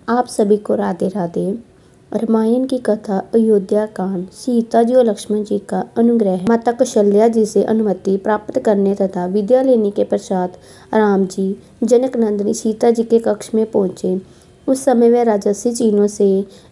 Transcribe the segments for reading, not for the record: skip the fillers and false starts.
आप सभी को राधे राधे। रामायण की कथा अयोध्या कांड। सीता जी और लक्ष्मण जी का अनुग्रह। माता कौशल्या जी से अनुमति प्राप्त करने तथा विद्या लेने के पश्चात राम जी जनक नंदिनी सीता जी के कक्ष में पहुंचे। उस समय वे राजसी चिन्हों से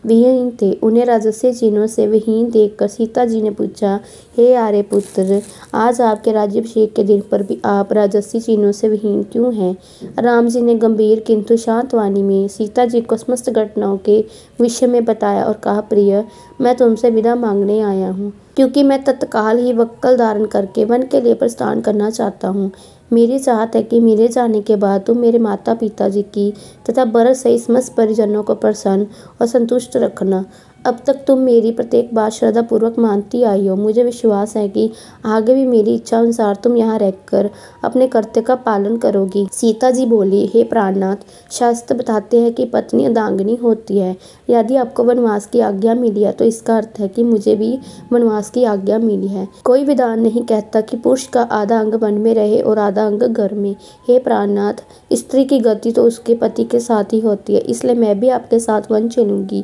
विहीन थे। उन्हें राजसी चिन्हों से विहीन देखकर सीता जी ने पूछा, हे आर्यपुत्र, आज आपके राज्याभिषेक के दिन पर भी आप राजसी चिन्हों से विहीन क्यों हैं? राम जी ने गंभीर किंतु शांत वाणी में सीता जी को समस्त घटनाओं के विषय में बताया और कहा, प्रिय, मैं तुमसे विदा मांगने आया हूँ, क्योंकि मैं तत्काल ही वक्कल धारण करके वन के लिए प्रस्थान करना चाहता हूँ। मेरी चाहत है कि मेरे जाने के बाद तुम मेरे माता पिता जी की तथा भरत सहित समस्त परिजनों को प्रसन्न और संतुष्ट रखना। अब तक तुम मेरी प्रत्येक बात श्रद्धा पूर्वक मानती आई हो। मुझे विश्वास है कि आगे भी मेरी इच्छा अनुसार तुम यहाँ रहकर अपने कर्तव्य का पालन करोगी। सीता जी बोली, हे प्राणनाथ, शास्त्र बताते हैं कि पत्नी अर्धांगिनी होती है। यदि आपको वनवास की आज्ञा मिली है तो इसका अर्थ है कि मुझे भी वनवास की आज्ञा मिली है। कोई विधान नहीं कहता कि पुरुष का आधा अंग वन में रहे और आधा अंग घर में। हे प्राणनाथ, स्त्री की गति तो उसके पति के साथ ही होती है, इसलिए मैं भी आपके साथ वन चलूंगी।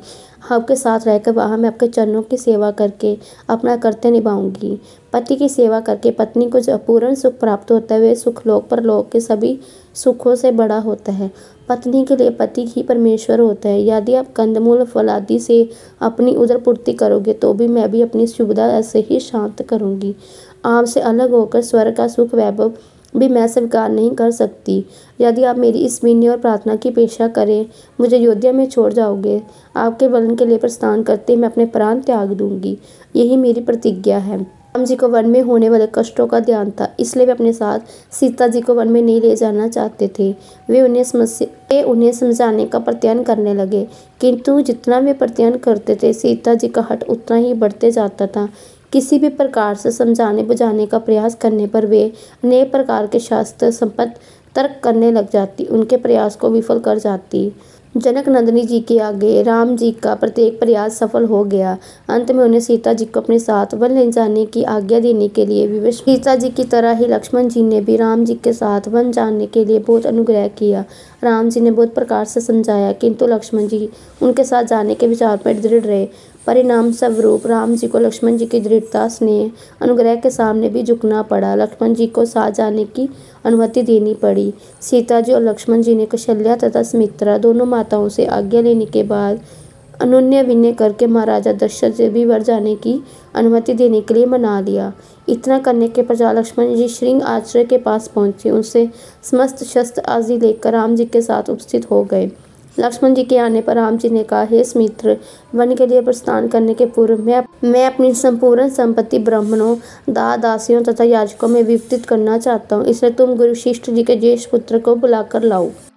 आपके साथ रहकर वहाँ मैं आपके चरणों की सेवा करके अपना कर्तव्य निभाऊंगी। पति की सेवा करके पत्नी को जब पूर्ण सुख प्राप्त होता है, वे सुख लोक परलोक के सभी सुखों से बड़ा होता है। पत्नी के लिए पति ही परमेश्वर होता है। यदि आप कंदमूल फल आदि से अपनी उदर पूर्ति करोगे तो भी मैं भी अपनी सुविधा ऐसे ही शांत करूंगी। आपसे अलग होकर स्वर्ग का सुख वैभव भी मैं स्वीकार नहीं कर सकती। यदि आप मेरी इस विनय और प्रार्थना की अपेक्षा करें, मुझे अयोध्या में छोड़ जाओगे, आपके वन के लिए प्रस्थान करते मैं अपने प्राण त्याग दूंगी। यही मेरी प्रतिज्ञा है। राम जी को वन में होने वाले कष्टों का ध्यान था, इसलिए वे अपने साथ सीता जी को वन में नहीं ले जाना चाहते थे। वे उन्हें समझाने का प्रयत्न करने लगे, किंतु जितना वे प्रयत्न करते थे, सीता जी का हठ उतना ही बढ़ते जाता था। किसी भी प्रकार से समझाने बुझाने का प्रयास करने पर वे अनेक प्रकार के शास्त्र संपत तर्क करने लग जाती, उनके प्रयास को विफल कर जाती। जनक नंदिनी जी के आगे राम जी का प्रत्येक प्रयास सफल हो गया। अंत में उन्हें सीता जी को अपने साथ वन ले जाने की आज्ञा देने के लिए विवश। सीता जी की तरह ही लक्ष्मण जी ने भी राम जी के साथ वन जाने के लिए बहुत अनुग्रह किया। राम जी ने बहुत प्रकार से समझाया, किंतु लक्ष्मण जी उनके साथ जाने के विचार पर दृढ़ रहे। परिणाम स्वरूप राम जी को लक्ष्मण जी की दृढ़ता, स्नेह, अनुग्रह के सामने भी झुकना पड़ा। लक्ष्मण जी को साथ जाने की अनुमति देनी पड़ी। सीता जी और लक्ष्मण जी ने कौशल्या तथा सुमित्रा दोनों माताओं से आज्ञा लेने के बाद अनुनय विनय करके महाराजा दशरथ से भी वर जाने की अनुमति देने के लिए मना लिया। इतना करने के पश्चात लक्ष्मण जी श्रृंग आश्रय के पास पहुंचे। उनसे समस्त शस्त्र आदि लेकर राम जी के साथ उपस्थित हो गए। लक्ष्मण जी के आने पर राम जी ने कहा, हे सुमित्र, वन के लिए प्रस्थान करने के पूर्व मैं अपनी संपूर्ण संपत्ति ब्राह्मणों, दासियों तथा याजकों में वितरित करना चाहता हूँ, इसलिए तुम गुरु शिष्ट जी के ज्येष्ठ पुत्र को बुलाकर लाओ।